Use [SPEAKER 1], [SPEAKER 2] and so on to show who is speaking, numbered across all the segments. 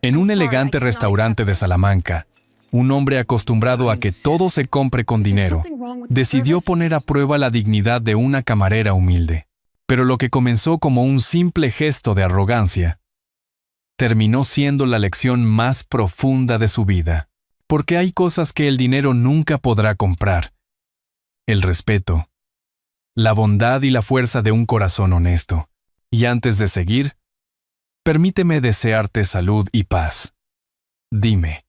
[SPEAKER 1] En un elegante restaurante de Salamanca, un hombre acostumbrado a que todo se compre con dinero, decidió poner a prueba la dignidad de una camarera humilde. Pero lo que comenzó como un simple gesto de arrogancia, terminó siendo la lección más profunda de su vida. Porque hay cosas que el dinero nunca podrá comprar: el respeto, la bondad y la fuerza de un corazón honesto. Y antes de seguir, permíteme desearte salud y paz. Dime,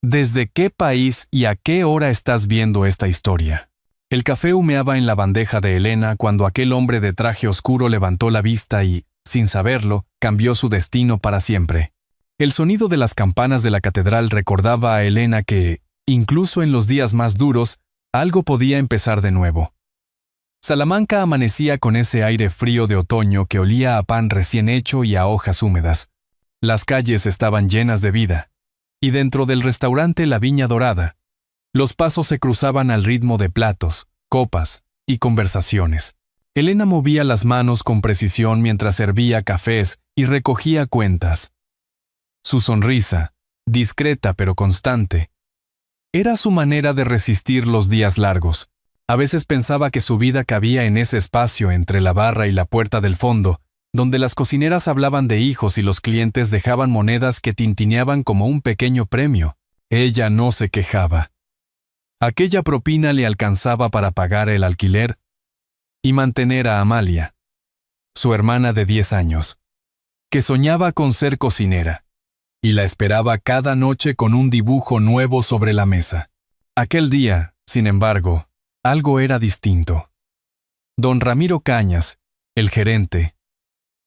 [SPEAKER 1] ¿desde qué país y a qué hora estás viendo esta historia? El café humeaba en la bandeja de Elena cuando aquel hombre de traje oscuro levantó la vista y, sin saberlo, cambió su destino para siempre. El sonido de las campanas de la catedral recordaba a Elena que, incluso en los días más duros, algo podía empezar de nuevo. Salamanca amanecía con ese aire frío de otoño que olía a pan recién hecho y a hojas húmedas. Las calles estaban llenas de vida, y dentro del restaurante La Viña Dorada, los pasos se cruzaban al ritmo de platos, copas y conversaciones. Elena movía las manos con precisión mientras servía cafés y recogía cuentas. Su sonrisa, discreta pero constante, era su manera de resistir los días largos. A veces pensaba que su vida cabía en ese espacio entre la barra y la puerta del fondo, donde las cocineras hablaban de hijos y los clientes dejaban monedas que tintineaban como un pequeño premio. Ella no se quejaba. Aquella propina le alcanzaba para pagar el alquiler y mantener a Amalia, su hermana de 10 años, que soñaba con ser cocinera, y la esperaba cada noche con un dibujo nuevo sobre la mesa. Aquel día, sin embargo, algo era distinto. Don Ramiro Cañas, el gerente,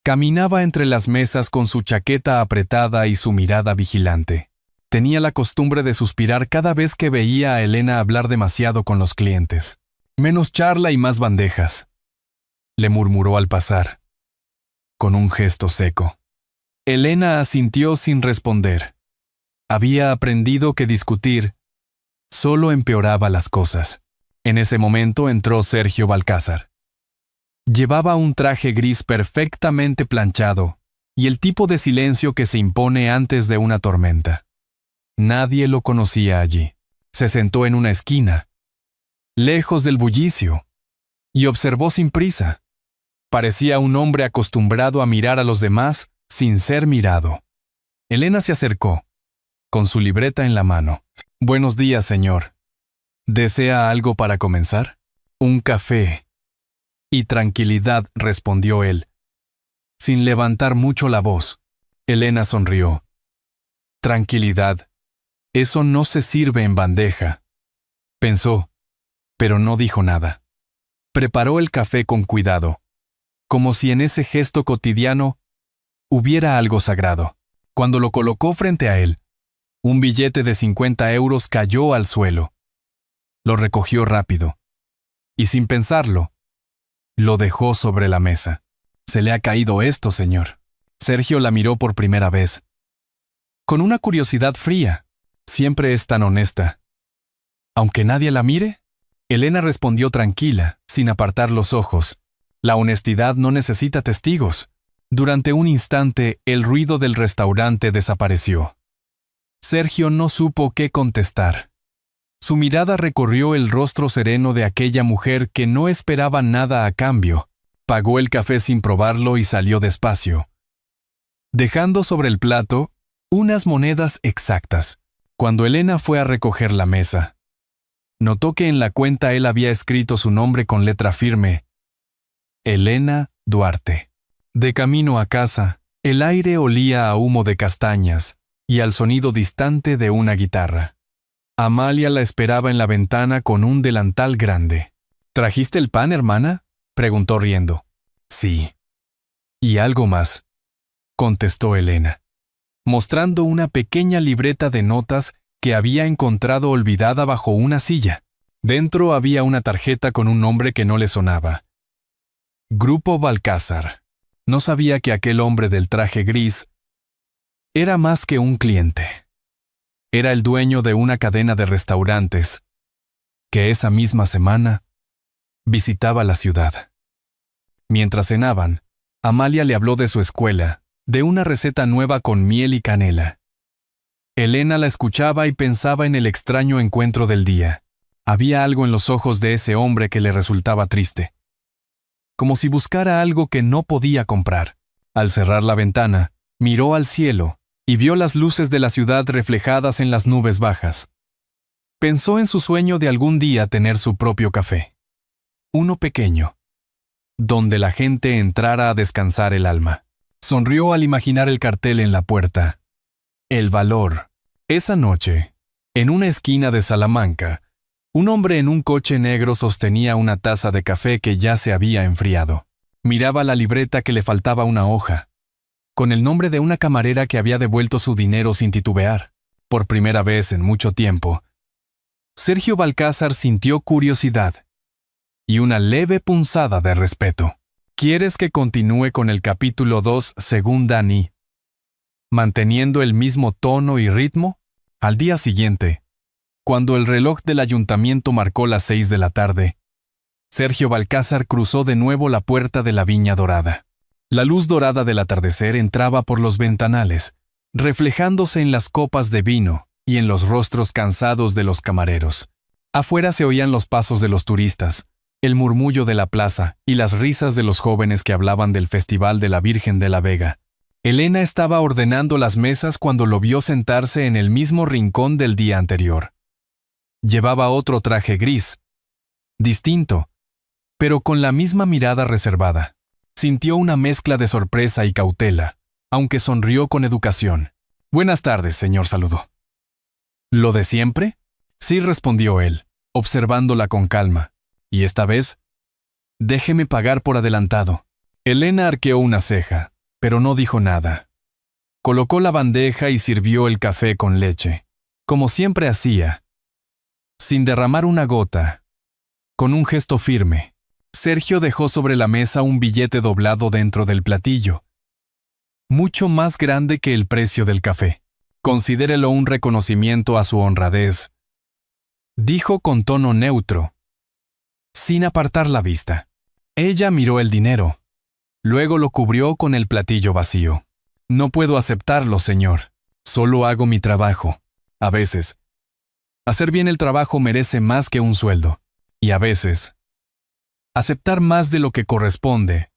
[SPEAKER 1] caminaba entre las mesas con su chaqueta apretada y su mirada vigilante. Tenía la costumbre de suspirar cada vez que veía a Elena hablar demasiado con los clientes. «Menos charla y más bandejas», le murmuró al pasar, con un gesto seco. Elena asintió sin responder. Había aprendido que discutir solo empeoraba las cosas. En ese momento entró Sergio Balcázar. Llevaba un traje gris perfectamente planchado y el tipo de silencio que se impone antes de una tormenta. Nadie lo conocía allí. Se sentó en una esquina, lejos del bullicio, y observó sin prisa. Parecía un hombre acostumbrado a mirar a los demás sin ser mirado. Elena se acercó, con su libreta en la mano. «Buenos días, señor. ¿Desea algo para comenzar?» «Un café y tranquilidad», respondió él, sin levantar mucho la voz. Elena sonrió. «Tranquilidad. Eso no se sirve en bandeja», pensó, pero no dijo nada. Preparó el café con cuidado, como si en ese gesto cotidiano hubiera algo sagrado. Cuando lo colocó frente a él, un billete de 50 euros cayó al suelo. Lo recogió rápido, y sin pensarlo, lo dejó sobre la mesa. «Se le ha caído esto, señor». Sergio la miró por primera vez, con una curiosidad fría. Siempre es tan honesta. «¿Aunque nadie la mire?». Elena respondió tranquila, sin apartar los ojos. La honestidad no necesita testigos. Durante un instante, el ruido del restaurante desapareció. Sergio no supo qué contestar. Su mirada recorrió el rostro sereno de aquella mujer que no esperaba nada a cambio. Pagó el café sin probarlo y salió despacio, dejando sobre el plato unas monedas exactas. Cuando Elena fue a recoger la mesa, notó que en la cuenta él había escrito su nombre con letra firme: Elena Duarte. De camino a casa, el aire olía a humo de castañas y al sonido distante de una guitarra. Amalia la esperaba en la ventana con un delantal grande. «¿Trajiste el pan, hermana?», preguntó riendo. «Sí». «¿Y algo más?», contestó Elena, mostrando una pequeña libreta de notas que había encontrado olvidada bajo una silla. Dentro había una tarjeta con un nombre que no le sonaba: Grupo Balcázar. No sabía que aquel hombre del traje gris era más que un cliente. Era el dueño de una cadena de restaurantes que esa misma semana visitaba la ciudad. Mientras cenaban, Amalia le habló de su escuela, de una receta nueva con miel y canela. Elena la escuchaba y pensaba en el extraño encuentro del día. Había algo en los ojos de ese hombre que le resultaba triste, como si buscara algo que no podía comprar. Al cerrar la ventana, miró al cielo y vio las luces de la ciudad reflejadas en las nubes bajas. Pensó en su sueño de algún día tener su propio café. Uno pequeño, donde la gente entrara a descansar el alma. Sonrió al imaginar el cartel en la puerta. El valor. Esa noche, en una esquina de Salamanca, un hombre en un coche negro sostenía una taza de café que ya se había enfriado. Miraba la libreta que le faltaba una hoja, con el nombre de una camarera que había devuelto su dinero sin titubear. Por primera vez en mucho tiempo, Sergio Balcázar sintió curiosidad y una leve punzada de respeto. ¿Quieres que continúe con el capítulo 2 según Dani, manteniendo el mismo tono y ritmo? Al día siguiente, cuando el reloj del ayuntamiento marcó las 6 de la tarde, Sergio Balcázar cruzó de nuevo la puerta de la Viña Dorada. La luz dorada del atardecer entraba por los ventanales, reflejándose en las copas de vino y en los rostros cansados de los camareros. Afuera se oían los pasos de los turistas, el murmullo de la plaza y las risas de los jóvenes que hablaban del Festival de la Virgen de la Vega. Elena estaba ordenando las mesas cuando lo vio sentarse en el mismo rincón del día anterior. Llevaba otro traje gris, distinto, pero con la misma mirada reservada. Sintió una mezcla de sorpresa y cautela, aunque sonrió con educación. «Buenas tardes, señor», saludó. «¿Lo de siempre?» «Sí», respondió él, observándola con calma. «¿Y esta vez?» «Déjeme pagar por adelantado». Elena arqueó una ceja, pero no dijo nada. Colocó la bandeja y sirvió el café con leche, como siempre hacía, sin derramar una gota, con un gesto firme. Sergio dejó sobre la mesa un billete doblado dentro del platillo, mucho más grande que el precio del café. «Considérelo un reconocimiento a su honradez», dijo con tono neutro, sin apartar la vista. Ella miró el dinero. Luego lo cubrió con el platillo vacío. «No puedo aceptarlo, señor. Solo hago mi trabajo. A veces, hacer bien el trabajo merece más que un sueldo. Y a veces, aceptar más de lo que corresponde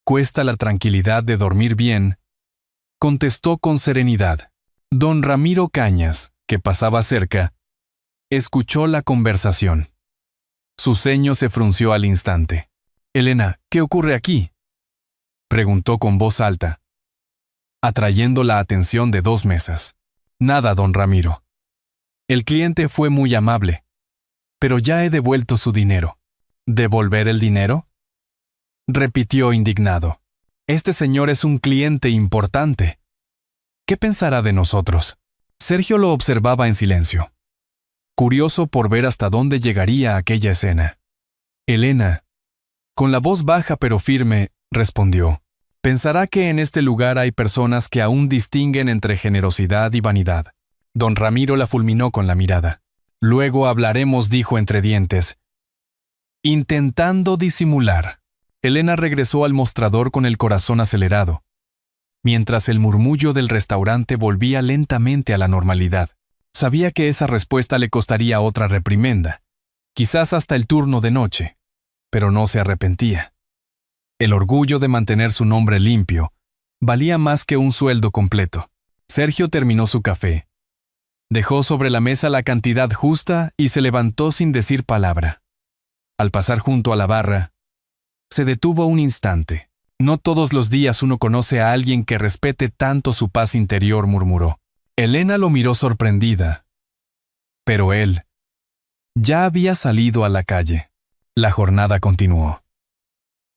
[SPEAKER 1] cuesta la tranquilidad de dormir bien», contestó con serenidad. Don Ramiro Cañas, que pasaba cerca, escuchó la conversación. Su ceño se frunció al instante. «Elena, ¿qué ocurre aquí?», preguntó con voz alta, atrayendo la atención de dos mesas. «Nada, don Ramiro. El cliente fue muy amable, pero ya he devuelto su dinero». «¿Devolver el dinero?», repitió indignado. «Este señor es un cliente importante. ¿Qué pensará de nosotros?». Sergio lo observaba en silencio, curioso por ver hasta dónde llegaría aquella escena. Elena, con la voz baja pero firme, respondió: «Pensará que en este lugar hay personas que aún distinguen entre generosidad y vanidad». Don Ramiro la fulminó con la mirada. «Luego hablaremos», dijo entre dientes, intentando disimular. Elena regresó al mostrador con el corazón acelerado, mientras el murmullo del restaurante volvía lentamente a la normalidad. Sabía que esa respuesta le costaría otra reprimenda, quizás hasta el turno de noche, pero no se arrepentía. El orgullo de mantener su nombre limpio valía más que un sueldo completo. Sergio terminó su café, dejó sobre la mesa la cantidad justa y se levantó sin decir palabra. Al pasar junto a la barra, se detuvo un instante. «No todos los días uno conoce a alguien que respete tanto su paz interior», murmuró. Elena lo miró sorprendida, pero él ya había salido a la calle. La jornada continuó.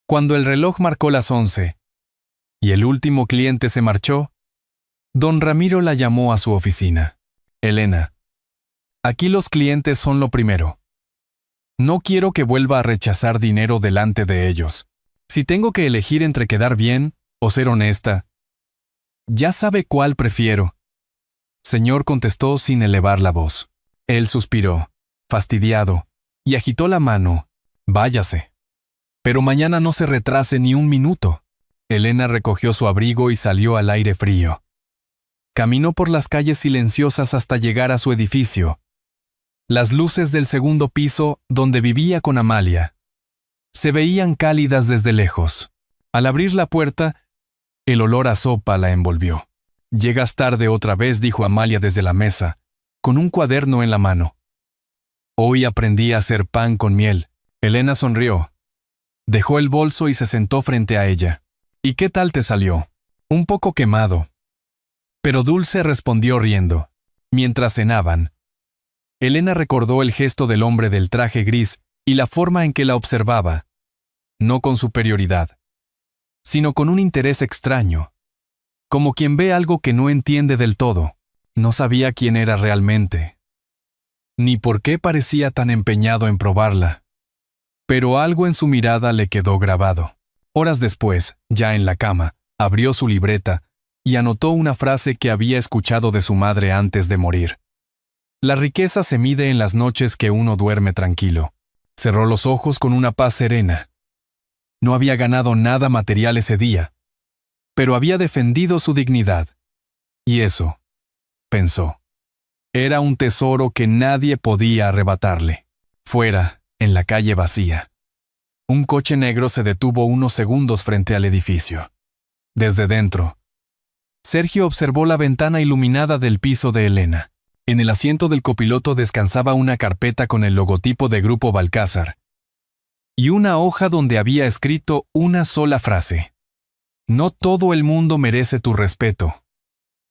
[SPEAKER 1] Cuando el reloj marcó las 11 y el último cliente se marchó, don Ramiro la llamó a su oficina. «Elena, aquí los clientes son lo primero. No quiero que vuelva a rechazar dinero delante de ellos. Si tengo que elegir entre quedar bien o ser honesta, ya sabe cuál prefiero». «Señor», contestó sin elevar la voz. Él suspiró, fastidiado, y agitó la mano. «Váyase. Pero mañana no se retrase ni un minuto». Elena recogió su abrigo y salió al aire frío. Caminó por las calles silenciosas hasta llegar a su edificio. Las luces del segundo piso, donde vivía con Amalia, se veían cálidas desde lejos. Al abrir la puerta, el olor a sopa la envolvió. «Llegas tarde otra vez», dijo Amalia desde la mesa, con un cuaderno en la mano. «Hoy aprendí a hacer pan con miel». Elena sonrió. Dejó el bolso y se sentó frente a ella. «¿Y qué tal te salió?» «Un poco quemado». Pero Dulce respondió riendo. Mientras cenaban, Elena recordó el gesto del hombre del traje gris y la forma en que la observaba, no con superioridad, sino con un interés extraño, como quien ve algo que no entiende del todo. No sabía quién era realmente, ni por qué parecía tan empeñado en probarla. Pero algo en su mirada le quedó grabado. Horas después, ya en la cama, abrió su libreta y anotó una frase que había escuchado de su madre antes de morir. La riqueza se mide en las noches que uno duerme tranquilo. Cerró los ojos con una paz serena. No había ganado nada material ese día, pero había defendido su dignidad. Y eso, pensó, era un tesoro que nadie podía arrebatarle. Fuera, en la calle vacía, un coche negro se detuvo unos segundos frente al edificio. Desde dentro, Sergio observó la ventana iluminada del piso de Elena. En el asiento del copiloto descansaba una carpeta con el logotipo de Grupo Balcázar y una hoja donde había escrito una sola frase: «No todo el mundo merece tu respeto.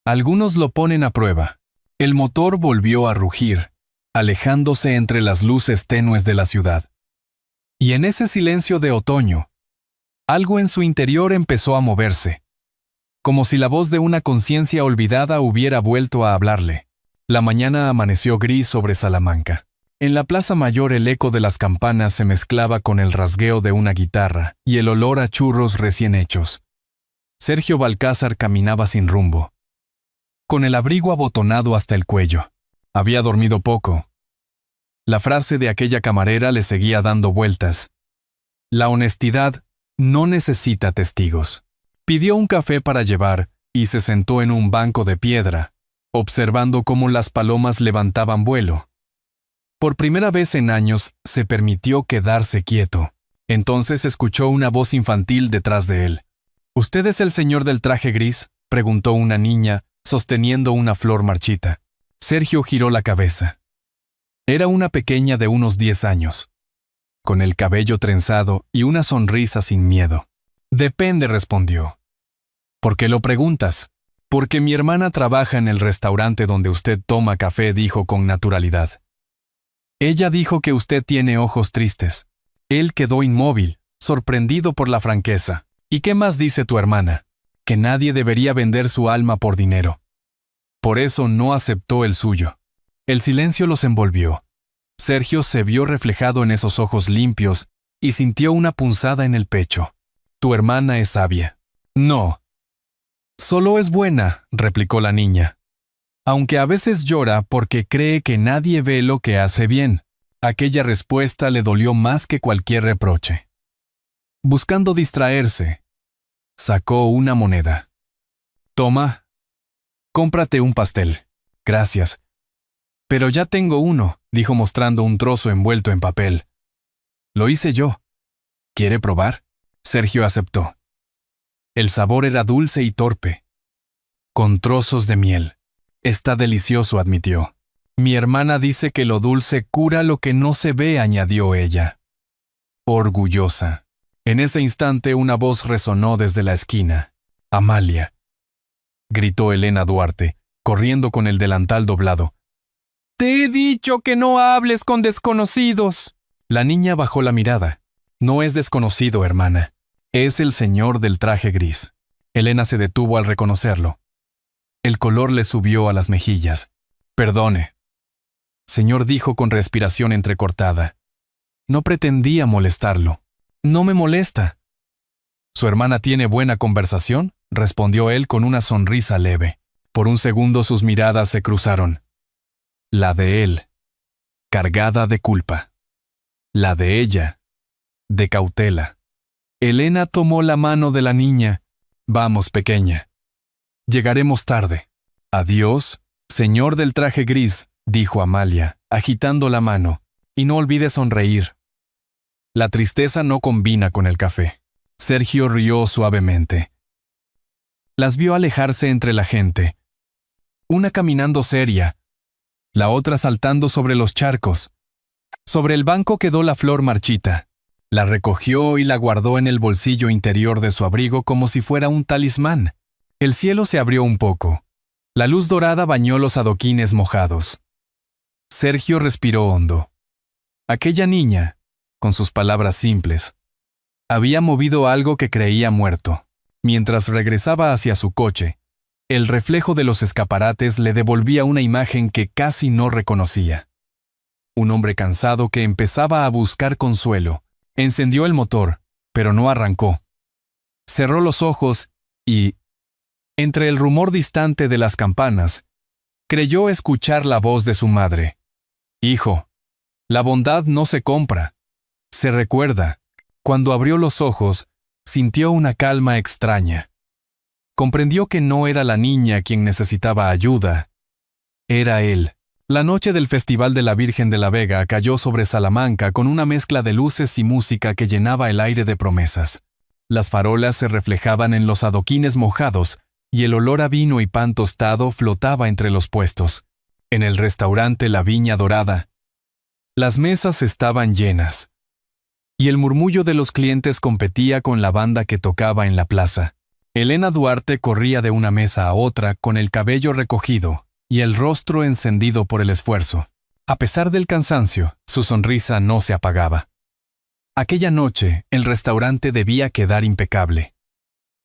[SPEAKER 1] Algunos lo ponen a prueba». El motor volvió a rugir, alejándose entre las luces tenues de la ciudad. Y en ese silencio de otoño, algo en su interior empezó a moverse, como si la voz de una conciencia olvidada hubiera vuelto a hablarle. La mañana amaneció gris sobre Salamanca. En la plaza mayor el eco de las campanas se mezclaba con el rasgueo de una guitarra y el olor a churros recién hechos. Sergio Balcázar caminaba sin rumbo, con el abrigo abotonado hasta el cuello. Había dormido poco. La frase de aquella camarera le seguía dando vueltas. La honestidad no necesita testigos. Pidió un café para llevar y se sentó en un banco de piedra, observando cómo las palomas levantaban vuelo. Por primera vez en años se permitió quedarse quieto. Entonces escuchó una voz infantil detrás de él. «¿Usted es el señor del traje gris?», preguntó una niña, sosteniendo una flor marchita. Sergio giró la cabeza. Era una pequeña de unos 10 años, con el cabello trenzado y una sonrisa sin miedo. «Depende», respondió. «¿Por qué lo preguntas?» «Porque mi hermana trabaja en el restaurante donde usted toma café», dijo con naturalidad. «Ella dijo que usted tiene ojos tristes». Él quedó inmóvil, sorprendido por la franqueza. «¿Y qué más dice tu hermana?» «Que nadie debería vender su alma por dinero. Por eso no aceptó el suyo». El silencio los envolvió. Sergio se vio reflejado en esos ojos limpios y sintió una punzada en el pecho. «Tu hermana es sabia». «No. Solo es buena», replicó la niña. «Aunque a veces llora porque cree que nadie ve lo que hace bien». Aquella respuesta le dolió más que cualquier reproche. Buscando distraerse, sacó una moneda. «Toma, cómprate un pastel». «Gracias». «Pero ya tengo uno», dijo mostrando un trozo envuelto en papel. «Lo hice yo. ¿Quiere probar?» Sergio aceptó. El sabor era dulce y torpe, con trozos de miel. «Está delicioso», admitió. «Mi hermana dice que lo dulce cura lo que no se ve», añadió ella, orgullosa. En ese instante una voz resonó desde la esquina. «Amalia», gritó Elena Duarte, corriendo con el delantal doblado. «Te he dicho que no hables con desconocidos». La niña bajó la mirada. «No es desconocido, hermana. Es el señor del traje gris». Elena se detuvo al reconocerlo. El color le subió a las mejillas. «Perdone», señor, dijo con respiración entrecortada. «No pretendía molestarlo». «No me molesta». «¿Su hermana tiene buena conversación?», respondió él con una sonrisa leve. Por un segundo sus miradas se cruzaron. La de él, cargada de culpa. La de ella, de cautela. Elena tomó la mano de la niña. «Vamos, pequeña. Llegaremos tarde». Adiós, señor del traje gris, dijo Amalia, agitando la mano, y no olvide sonreír. La tristeza no combina con el café. Sergio rió suavemente. Las vio alejarse entre la gente. Una caminando seria, la otra saltando sobre los charcos. Sobre el banco quedó la flor marchita. La recogió y la guardó en el bolsillo interior de su abrigo como si fuera un talismán. El cielo se abrió un poco. La luz dorada bañó los adoquines mojados. Sergio respiró hondo. Aquella niña, con sus palabras simples, había movido algo que creía muerto. Mientras regresaba hacia su coche, el reflejo de los escaparates le devolvía una imagen que casi no reconocía. Un hombre cansado que empezaba a buscar consuelo. Encendió el motor, pero no arrancó. Cerró los ojos y, entre el rumor distante de las campanas, creyó escuchar la voz de su madre. «Hijo, la bondad no se compra, se recuerda». Cuando abrió los ojos, sintió una calma extraña. Comprendió que no era la niña quien necesitaba ayuda. Era él. La noche del Festival de la Virgen de la Vega cayó sobre Salamanca con una mezcla de luces y música que llenaba el aire de promesas. Las farolas se reflejaban en los adoquines mojados y el olor a vino y pan tostado flotaba entre los puestos. En el restaurante La Viña Dorada, las mesas estaban llenas, y el murmullo de los clientes competía con la banda que tocaba en la plaza. Elena Duarte corría de una mesa a otra con el cabello recogido y el rostro encendido por el esfuerzo. A pesar del cansancio, su sonrisa no se apagaba. Aquella noche, el restaurante debía quedar impecable.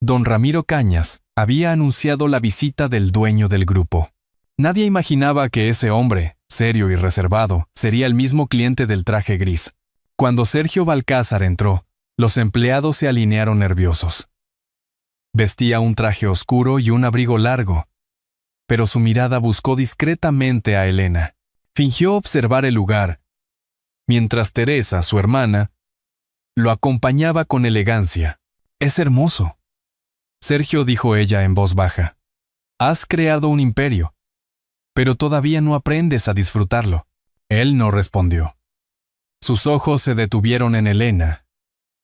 [SPEAKER 1] Don Ramiro Cañas había anunciado la visita del dueño del grupo. Nadie imaginaba que ese hombre, serio y reservado, sería el mismo cliente del traje gris. Cuando Sergio Balcázar entró, los empleados se alinearon nerviosos. Vestía un traje oscuro y un abrigo largo, pero su mirada buscó discretamente a Elena. Fingió observar el lugar, mientras Teresa, su hermana, lo acompañaba con elegancia. «Es hermoso», Sergio, dijo ella en voz baja. «Has creado un imperio, pero todavía no aprendes a disfrutarlo». Él no respondió. Sus ojos se detuvieron en Elena,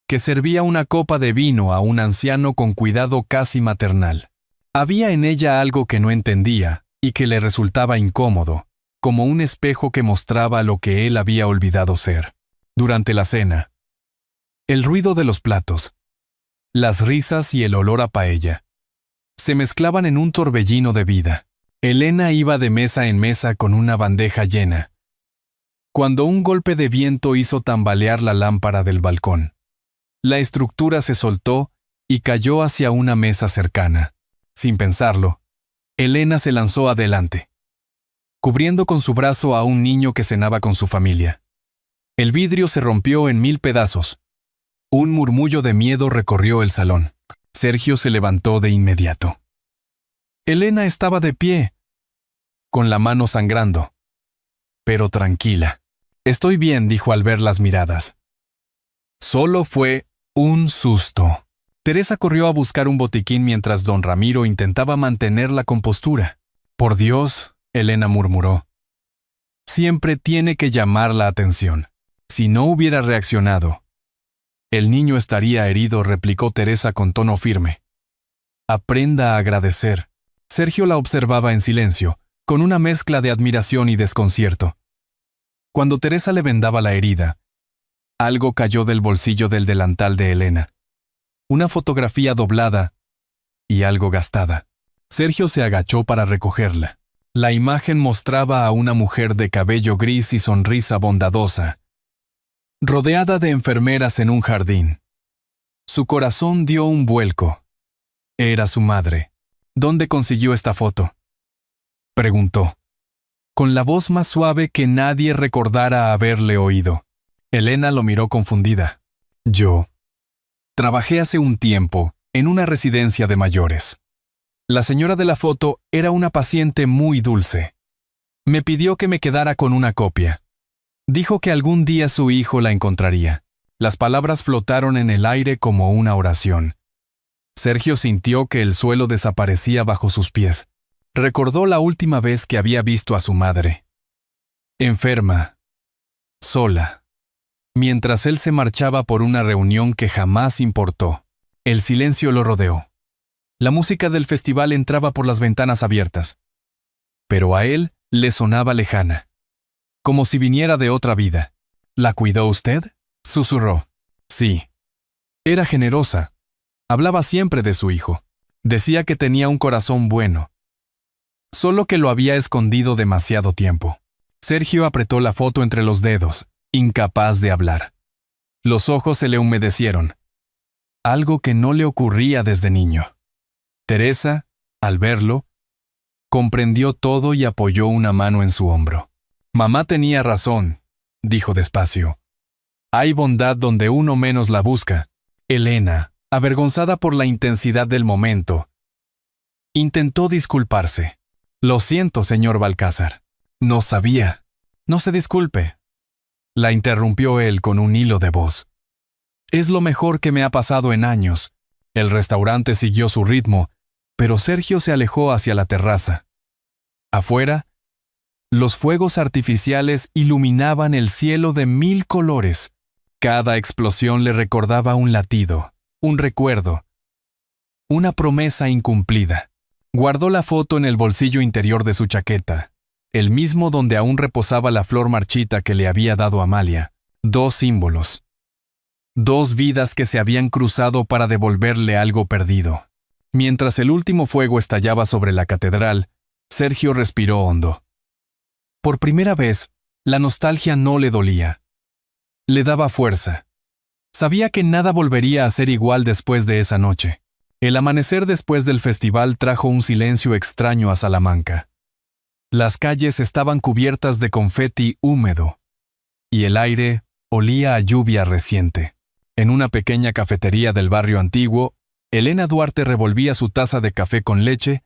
[SPEAKER 1] que servía una copa de vino a un anciano con cuidado casi maternal. Había en ella algo que no entendía y que le resultaba incómodo, como un espejo que mostraba lo que él había olvidado ser. Durante la cena, el ruido de los platos, las risas y el olor a paella se mezclaban en un torbellino de vida. Elena iba de mesa en mesa con una bandeja llena, cuando un golpe de viento hizo tambalear la lámpara del balcón. La estructura se soltó y cayó hacia una mesa cercana. Sin pensarlo, Elena se lanzó adelante, cubriendo con su brazo a un niño que cenaba con su familia. El vidrio se rompió en 1000 pedazos. Un murmullo de miedo recorrió el salón. Sergio se levantó de inmediato. Elena estaba de pie, con la mano sangrando, pero tranquila. «Estoy bien», dijo al ver las miradas. Solo fue un susto. Teresa corrió a buscar un botiquín mientras don Ramiro intentaba mantener la compostura. «Por Dios», Elena murmuró. «Siempre tiene que llamar la atención. Si no hubiera reaccionado, el niño estaría herido», replicó Teresa con tono firme. «Aprenda a agradecer». Sergio la observaba en silencio, con una mezcla de admiración y desconcierto. Cuando Teresa le vendaba la herida, algo cayó del bolsillo del delantal de Elena. Una fotografía doblada y algo gastada. Sergio se agachó para recogerla. La imagen mostraba a una mujer de cabello gris y sonrisa bondadosa, rodeada de enfermeras en un jardín. Su corazón dio un vuelco. Era su madre. «¿Dónde consiguió esta foto?», preguntó, con la voz más suave que nadie recordara haberle oído. Elena lo miró confundida. «Yo trabajé hace un tiempo en una residencia de mayores. La señora de la foto era una paciente muy dulce. Me pidió que me quedara con una copia. Dijo que algún día su hijo la encontraría». Las palabras flotaron en el aire como una oración. Sergio sintió que el suelo desaparecía bajo sus pies. Recordó la última vez que había visto a su madre. Enferma. Sola. Mientras él se marchaba por una reunión que jamás importó. El silencio lo rodeó. La música del festival entraba por las ventanas abiertas. Pero a él le sonaba lejana. Como si viniera de otra vida. ¿La cuidó usted? Susurró. Sí. Era generosa. Hablaba siempre de su hijo. Decía que tenía un corazón bueno. Solo que lo había escondido demasiado tiempo. Sergio apretó la foto entre los dedos, incapaz de hablar. Los ojos se le humedecieron. Algo que no le ocurría desde niño. Teresa, al verlo, comprendió todo y apoyó una mano en su hombro. Mamá tenía razón, dijo despacio. Hay bondad donde uno menos la busca. Elena, avergonzada por la intensidad del momento, intentó disculparse. Lo siento, señor Balcázar. No sabía. No se disculpe. La interrumpió él con un hilo de voz. Es lo mejor que me ha pasado en años. El restaurante siguió su ritmo, pero Sergio se alejó hacia la terraza. Afuera, los fuegos artificiales iluminaban el cielo de 1000 colores. Cada explosión le recordaba un latido, un recuerdo, una promesa incumplida. Guardó la foto en el bolsillo interior de su chaqueta, el mismo donde aún reposaba la flor marchita que le había dado Amalia. 2 símbolos. 2 vidas que se habían cruzado para devolverle algo perdido. Mientras el último fuego estallaba sobre la catedral, Sergio respiró hondo. Por primera vez, la nostalgia no le dolía. Le daba fuerza. Sabía que nada volvería a ser igual después de esa noche. El amanecer después del festival trajo un silencio extraño a Salamanca. Las calles estaban cubiertas de confeti húmedo, y el aire olía a lluvia reciente. En una pequeña cafetería del barrio antiguo, Elena Duarte revolvía su taza de café con leche,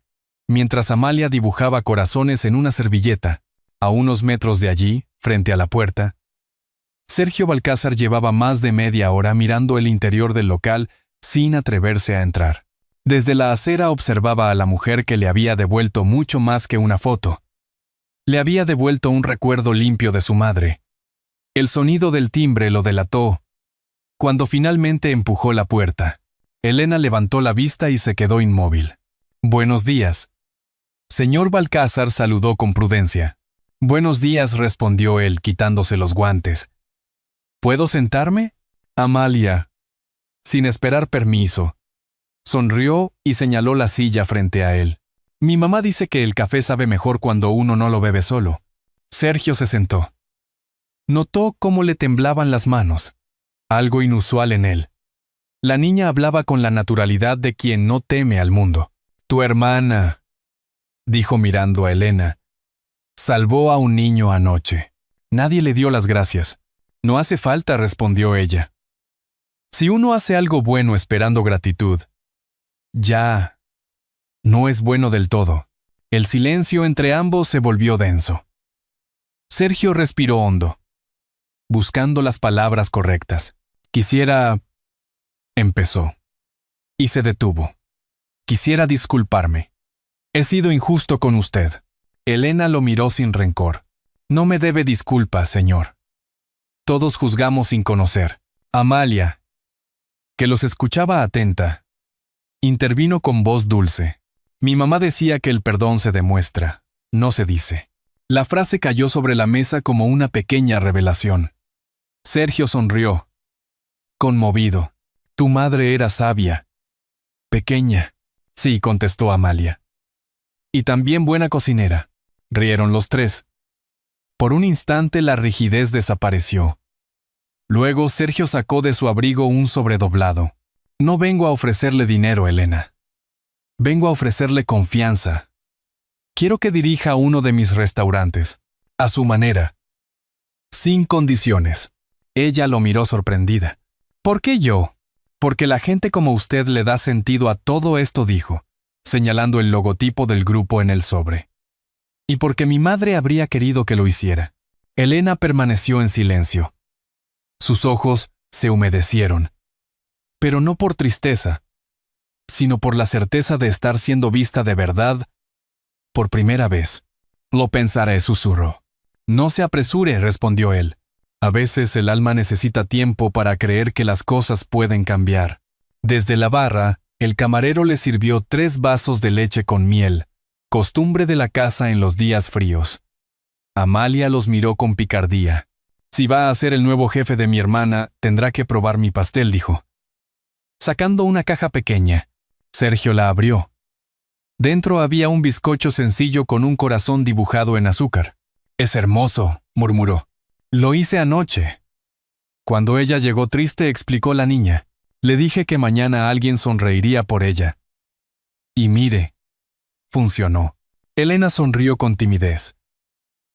[SPEAKER 1] mientras Amalia dibujaba corazones en una servilleta. A unos metros de allí, frente a la puerta, Sergio Balcázar llevaba más de media hora mirando el interior del local sin atreverse a entrar. Desde la acera observaba a la mujer que le había devuelto mucho más que una foto. Le había devuelto un recuerdo limpio de su madre. El sonido del timbre lo delató. Cuando finalmente empujó la puerta, Elena levantó la vista y se quedó inmóvil. «Buenos días». Señor Balcázar saludó con prudencia. «Buenos días», respondió él, quitándose los guantes. «¿Puedo sentarme?» Amalia, sin esperar permiso, sonrió y señaló la silla frente a él. «Mi mamá dice que el café sabe mejor cuando uno no lo bebe solo». Sergio se sentó. Notó cómo le temblaban las manos. Algo inusual en él. La niña hablaba con la naturalidad de quien no teme al mundo. «Tu hermana», dijo mirando a Elena, «salvó a un niño anoche. Nadie le dio las gracias». «No hace falta», respondió ella. «Si uno hace algo bueno esperando gratitud, ya no es bueno del todo». El silencio entre ambos se volvió denso. Sergio respiró hondo, buscando las palabras correctas. «Quisiera...» empezó. Y se detuvo. «Quisiera disculparme. He sido injusto con usted». Elena lo miró sin rencor. «No me debe disculpas, señor. Todos juzgamos sin conocer». Amalia, que los escuchaba atenta, intervino con voz dulce. «Mi mamá decía que el perdón se demuestra, no se dice». La frase cayó sobre la mesa como una pequeña revelación. Sergio sonrió, conmovido. «Tu madre era sabia». «Pequeña». «Sí», contestó Amalia. «Y también buena cocinera». Rieron los tres. Por un instante la rigidez desapareció. Luego Sergio sacó de su abrigo un sobredoblado. «No vengo a ofrecerle dinero, Elena. Vengo a ofrecerle confianza. Quiero que dirija uno de mis restaurantes, a su manera, sin condiciones». Ella lo miró sorprendida. «¿Por qué yo?» «Porque la gente como usted le da sentido a todo esto», dijo, señalando el logotipo del grupo en el sobre. «Y porque mi madre habría querido que lo hiciera». Elena permaneció en silencio. Sus ojos se humedecieron, pero no por tristeza, sino por la certeza de estar siendo vista de verdad por primera vez. Lo pensaré, susurró. No se apresure, respondió él. A veces el alma necesita tiempo para creer que las cosas pueden cambiar. Desde la barra, el camarero le sirvió 3 vasos de leche con miel, costumbre de la casa en los días fríos. Amalia los miró con picardía. Si va a ser el nuevo jefe de mi hermana, tendrá que probar mi pastel, dijo. Sacando una caja pequeña, Sergio la abrió. Dentro había un bizcocho sencillo con un corazón dibujado en azúcar. Es hermoso, murmuró. Lo hice anoche. Cuando ella llegó triste, explicó la niña. Le dije que mañana alguien sonreiría por ella. Y mire, funcionó. Elena sonrió con timidez.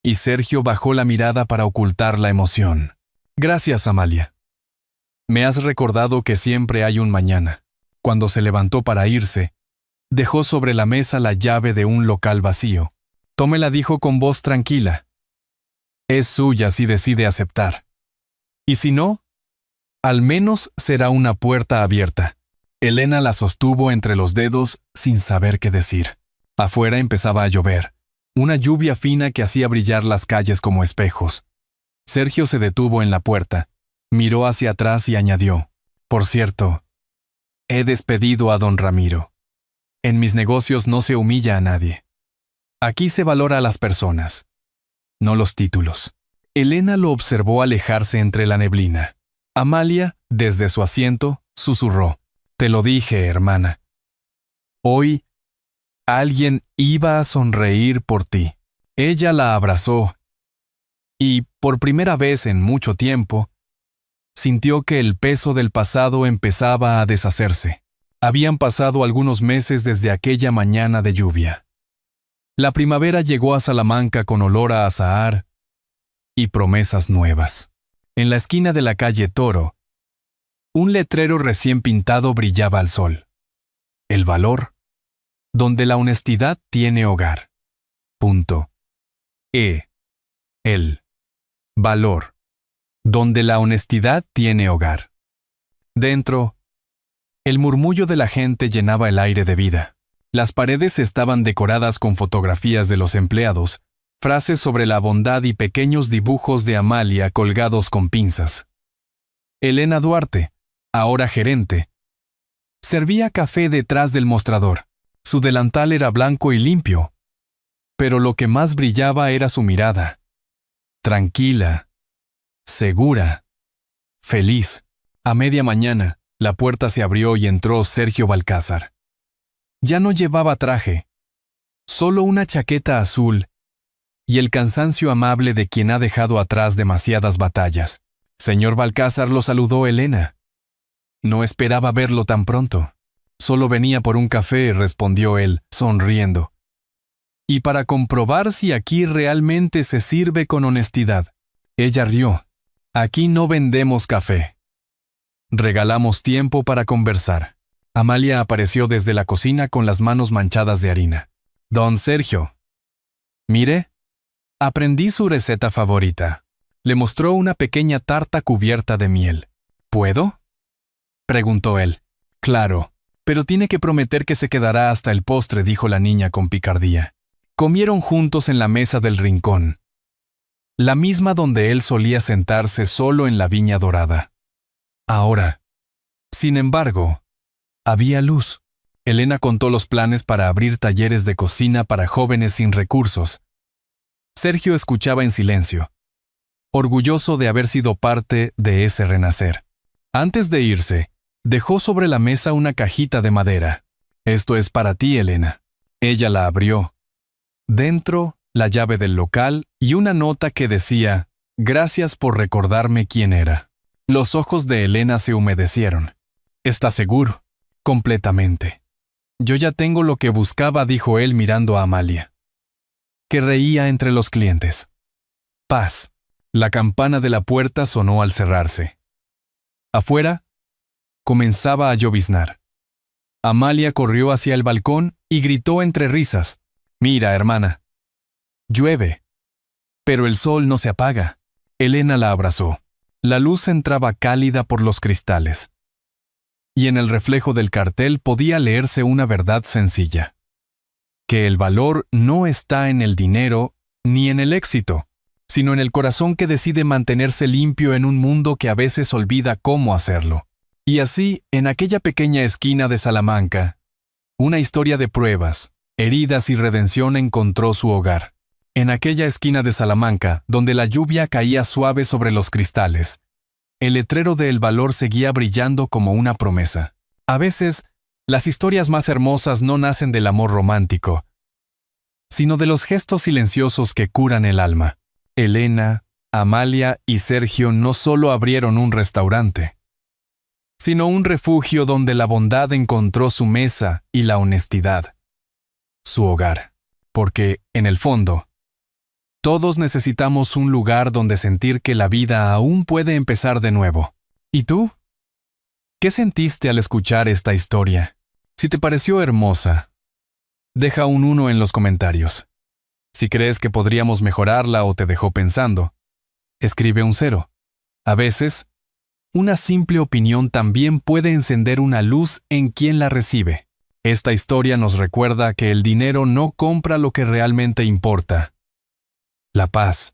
[SPEAKER 1] Y Sergio bajó la mirada para ocultar la emoción. Gracias, Amalia. Me has recordado que siempre hay un mañana. Cuando se levantó para irse, dejó sobre la mesa la llave de un local vacío. Tómela, dijo con voz tranquila. Es suya si decide aceptar. Y si no, al menos será una puerta abierta. Elena la sostuvo entre los dedos sin saber qué decir. Afuera empezaba a llover, una lluvia fina que hacía brillar las calles como espejos. Sergio se detuvo en la puerta, miró hacia atrás y añadió, por cierto, he despedido a don Ramiro. En mis negocios no se humilla a nadie. Aquí se valora a las personas, no los títulos. Elena lo observó alejarse entre la neblina. Amalia, desde su asiento, susurró, te lo dije, hermana. Hoy, alguien iba a sonreír por ti. Ella la abrazó y, por primera vez en mucho tiempo, sintió que el peso del pasado empezaba a deshacerse. Habían pasado algunos meses desde aquella mañana de lluvia. La primavera llegó a Salamanca con olor a azahar y promesas nuevas. En la esquina de la calle Toro, un letrero recién pintado brillaba al sol. El valor, donde la honestidad tiene hogar. El valor, donde la honestidad tiene hogar. Dentro, el murmullo de la gente llenaba el aire de vida. Las paredes estaban decoradas con fotografías de los empleados, frases sobre la bondad y pequeños dibujos de Amalia colgados con pinzas. Elena Duarte, ahora gerente, servía café detrás del mostrador. Su delantal era blanco y limpio, pero lo que más brillaba era su mirada. Tranquila, segura, feliz. A media mañana, la puerta se abrió y entró Sergio Balcázar. Ya no llevaba traje, solo una chaqueta azul y el cansancio amable de quien ha dejado atrás demasiadas batallas. Señor Balcázar, lo saludó Elena. No esperaba verlo tan pronto. Solo venía por un café, respondió él, sonriendo. Y para comprobar si aquí realmente se sirve con honestidad. Ella rió. Aquí no vendemos café. Regalamos tiempo para conversar. Amalia apareció desde la cocina con las manos manchadas de harina. Don Sergio. Mire, aprendí su receta favorita. Le mostró una pequeña tarta cubierta de miel. ¿Puedo?, preguntó él. Claro, pero tiene que prometer que se quedará hasta el postre, dijo la niña con picardía. Comieron juntos en la mesa del rincón, la misma donde él solía sentarse solo en la viña dorada. Ahora, sin embargo, había luz. Elena contó los planes para abrir talleres de cocina para jóvenes sin recursos. Sergio escuchaba en silencio, orgulloso de haber sido parte de ese renacer. Antes de irse, dejó sobre la mesa una cajita de madera. Esto es para ti, Elena. Ella la abrió. Dentro, la llave del local y una nota que decía, gracias por recordarme quién era. Los ojos de Elena se humedecieron. ¿Está seguro? Completamente. Yo ya tengo lo que buscaba, dijo él mirando a Amalia, que reía entre los clientes. Paz. La campana de la puerta sonó al cerrarse. Afuera, comenzaba a lloviznar. Amalia corrió hacia el balcón y gritó entre risas. Mira, hermana. Llueve. Pero el sol no se apaga. Elena la abrazó. La luz entraba cálida por los cristales. Y en el reflejo del cartel podía leerse una verdad sencilla. que el valor no está en el dinero ni en el éxito, sino en el corazón que decide mantenerse limpio en un mundo que a veces olvida cómo hacerlo. Y así, en aquella pequeña esquina de Salamanca, una historia de pruebas, heridas y redención encontró su hogar. En aquella esquina de Salamanca, donde la lluvia caía suave sobre los cristales, el letrero de El Valor seguía brillando como una promesa. A veces, las historias más hermosas no nacen del amor romántico, sino de los gestos silenciosos que curan el alma. Elena, Amalia y Sergio no solo abrieron un restaurante, sino un refugio donde la bondad encontró su mesa y la honestidad, su hogar. Porque, en el fondo, todos necesitamos un lugar donde sentir que la vida aún puede empezar de nuevo. ¿Y tú? ¿Qué sentiste al escuchar esta historia? Si te pareció hermosa, deja un 1 en los comentarios. Si crees que podríamos mejorarla o te dejó pensando, escribe un 0. A veces, una simple opinión también puede encender una luz en quien la recibe. Esta historia nos recuerda que el dinero no compra lo que realmente importa: la paz,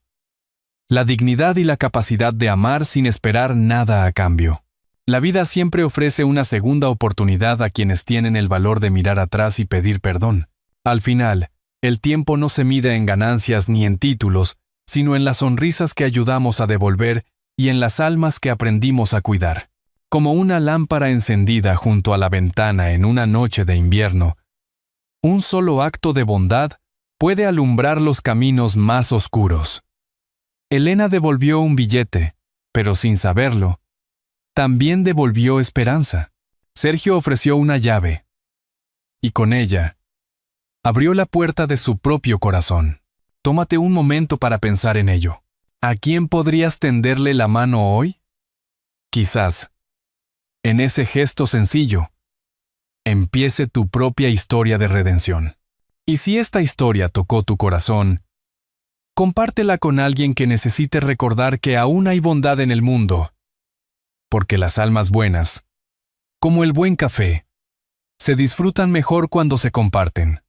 [SPEAKER 1] la dignidad y la capacidad de amar sin esperar nada a cambio. La vida siempre ofrece una segunda oportunidad a quienes tienen el valor de mirar atrás y pedir perdón. Al final, el tiempo no se mide en ganancias ni en títulos, sino en las sonrisas que ayudamos a devolver y en las almas que aprendimos a cuidar. Como una lámpara encendida junto a la ventana en una noche de invierno, un solo acto de bondad puede alumbrar los caminos más oscuros. Elena devolvió un billete, pero sin saberlo, también devolvió esperanza. Sergio ofreció una llave, y con ella, abrió la puerta de su propio corazón. Tómate un momento para pensar en ello. ¿A quién podrías tenderle la mano hoy? Quizás, en ese gesto sencillo, empiece tu propia historia de redención. Y si esta historia tocó tu corazón, compártela con alguien que necesite recordar que aún hay bondad en el mundo, porque las almas buenas, como el buen café, se disfrutan mejor cuando se comparten.